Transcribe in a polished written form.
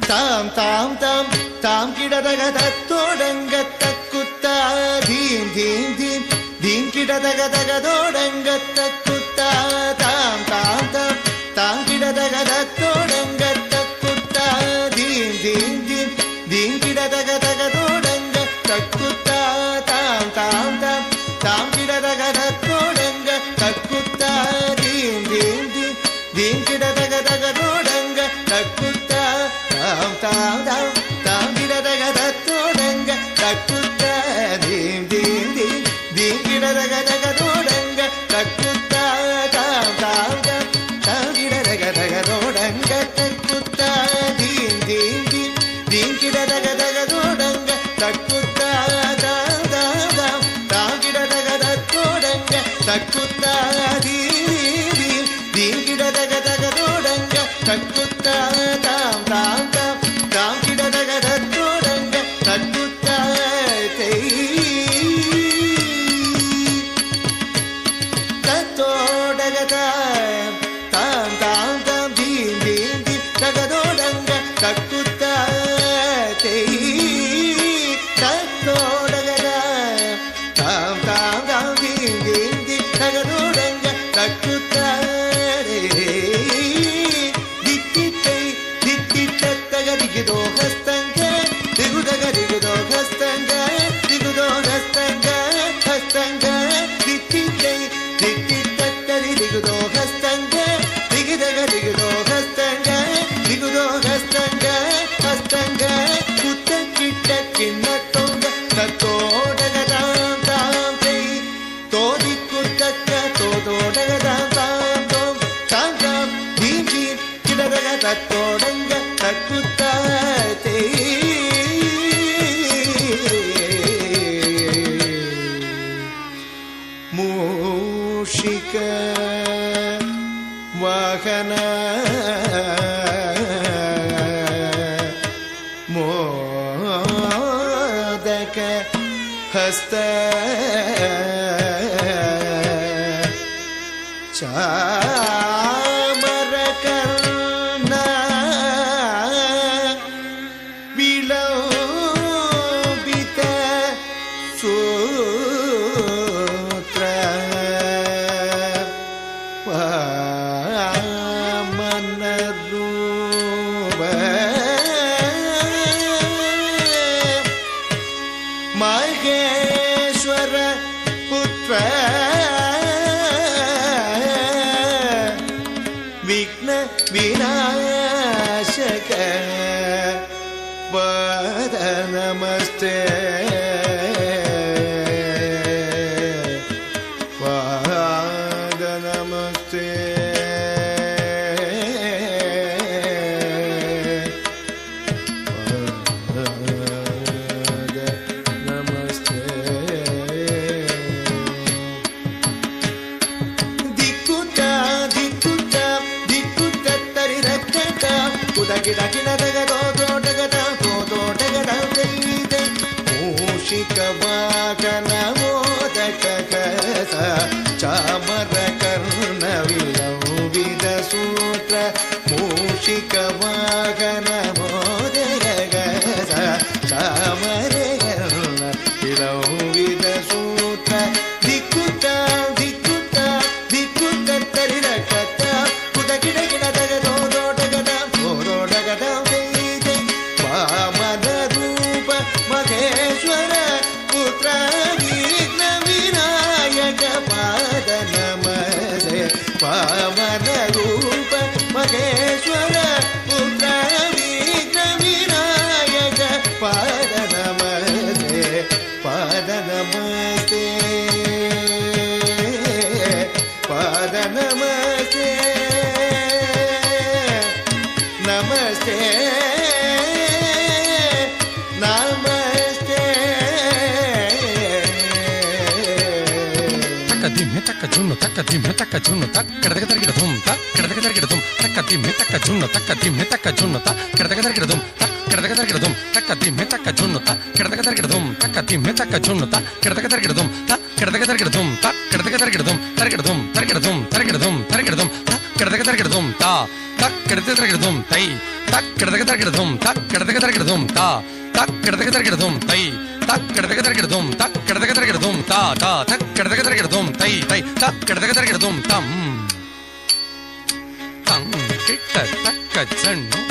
தாம் தாம் தாம் தாம் கிடதக தத்தோடங்க தக்குத்தா தீம் தீம் தீம் தீம் கிடதக தகதோடங்க தக்குத்தா தாம் தாம் தாம் தாம் கிடதக தத்தோடங்க தக்குத்தா தீம் தீம் தீம் தீம் கிடதக தகதோடங்க தக்குத்தா தாம் தாம் தாம் தாம் கிடதக தத்தோடங்க தக்குத்தா தீம் தீம் தீம் தீம் கிடதக தகதோடங்க தக்குத்தா தாம் தாம் தாம் தாம் கிடதக தத்தோடங்க தக்குத்தா தீம் தீம் தீம் தீம் கிடதக தகதோடங்க தக்குத்தா தாம் தாம் தாம் தாம் கிடதக தகதோடங்க தக்குத்தா தீம் தீம் தீம் தீம் கிடதக தகதோடங்க தக்குத்தா தாம் தாம் தாம் தாம் கிடதக தத்தோடங்க தக்குத்தா தீம் தீம் தீம் கிடதக தகதோடங்க தக்குத்தா தாம் தாம் தாம் தாம் கிடதக தத்தோடங்க தக்குத்தா தத்தோடக தாம் தாம் தாம் தீம் தீம் தீம் தகதோடங்க தக்குத்தா தத்தோடக தாம் தாம் தாம் தீம் தீம் தீம் தகதோடங்க தக்குத்தா தித்தித்தை தித்தித்தக திகுதோ ஹஸ்தங்க திகுதக திகுதோ ஹஸ்தங்க திகுதோ ஹஸ்தங்க ஹஸ்தங்க தித்தித்தை தித்தித்தரி திகுதோ ஹஸ்தங்க திகுதக திகுதோ ஹஸ்தங்க திகுதோ ஹஸ்தங்க ஹஸ்தங்க குத்த கிட்ட கிண்ணத்தொங்க தத்தோடக தாம் தாம் செய் தோதி குத்தக்க தோதோடக தாம் தாம் தோம் தாம் தாம் தீம் தீம் கிடதக தத்தோடங்க தக்குத்தா மூஷிக வாகன மோதக ஹஸ்த சாமர கர்ண விலோபித சூத்ர வாமன ரூப மகேஸ்வர புத்ர விக்ன விநாசக பத நமஸ்தே பத நமஸ்தே மூஷிக வாகன மோதக சாமர கர்ண விலோபித சூತ್ರ மூஷிக வாகன மோதக சாமர கர்ண விலோபித சூತ್ರ ದಿಕ್ಕುತ್ತ ದಿಕ್ಕುತ್ತ ದಿಕ್ಕುತ್ತ ತರಿರಕತ್ತ ಕುದ ಗಿಡ ಗಿಡದಗ ದೋದೋಟಗದ ದೋದೋಟಗದ ವಾಮನ ರೂಪ ಮಹೇಶ್ವರ ಪುತ್ರ ವಿಘ್ನ ವಿನಾಯಕ ಪಾದ ನಮಸ್ತೆ ವಾಮನ ರೂಪ ಮಹೇಶ್ವರ ಪುತ್ರ ವಿಘ್ನ ವಿನಾಯಕ ಪಾದ ನಮಸ್ತೆ ಪಾದ ನಮಸ್ತೆ ಪಾದ ನಮಸ್ತೆ ನಮಸ್ತೆ ನಮಸ್ತೆ ತಕ್ಕ ದಿಮ್ಮೆ ತಕ್ಕ ಜುಣ್ಣು ತಕ್ಕ ದಿಮ್ಮೆ ತಕ್ಕ ಜುಣ್ಣು ತಕ್ಕ ಕೆಡದಗ ತರಗಿಡ ಧುಮ್ ತಕ್ಕ ಕೆಡದಗ ತರಗಿಡ ಧುಮ್ ತಕ್ಕ ದಿಮ್ಮೆ ತಕ್ಕ ಜುಣ್ಣು ತಕ್ಕ ದಿಮ್ಮೆ ತಕ್ಕ ಜುಣ್ಣು ತಕ್ಕ ಕೆಡದಗ ತರಗಿಡ ಧುಮ್ ತಕ್ಕ ಕೆಡದಗ ತರಗಿಡ ಧುಮ್ ತಕ್ಕ ದಿಮ್ಮೆ ತಕ್ಕ ಜುಣ್ಣು ತಕ್ಕ ಕೆಡದಗ ತರಗಿಡ ಧುಮ್ ತಕ್ಕ ದಿಮ್ಮೆ ತಕ್ಕ ಜುಣ್ಣು ತಕ್ಕ ಕೆಡದಗ ತರಗಿಡ ಧುಮ್ ತಕ್ಕ ಕೆಡದಗ ತರಗಿಡ ಧುಮ್ ತಕ್ಕ ಕೆಡದಗ ತರಗಿಡ ಧುಮ್ ತರಗಿಡ ಧುಮ್ ತರಗಿಡ ಧುಮ್ ತರಗಿಡ ಧುಮ್ ತರಗಿಡ ಧುಮ್ ತಕ್ಕ ಕೆಡದಗ ತರಗಿಡ ಧುಮ್ ತಾ ತಕ್ಕ ಕೆಡದಗ ತರಗಿಡ ಧುಮ್ ತೈ தக்கடதக தரகிடதும் தக்கடதக தரகிடதும் தா தக்கடதக தரகிடதும் தை தக்கடதக தரகிடதும் தக்கடதக தரகிடதும் தா தா தக்கடதக தரகிடதும் தை தை தக்கடதக தரகிடதும் தம் தங் கிட்ட தக்க சண்ணு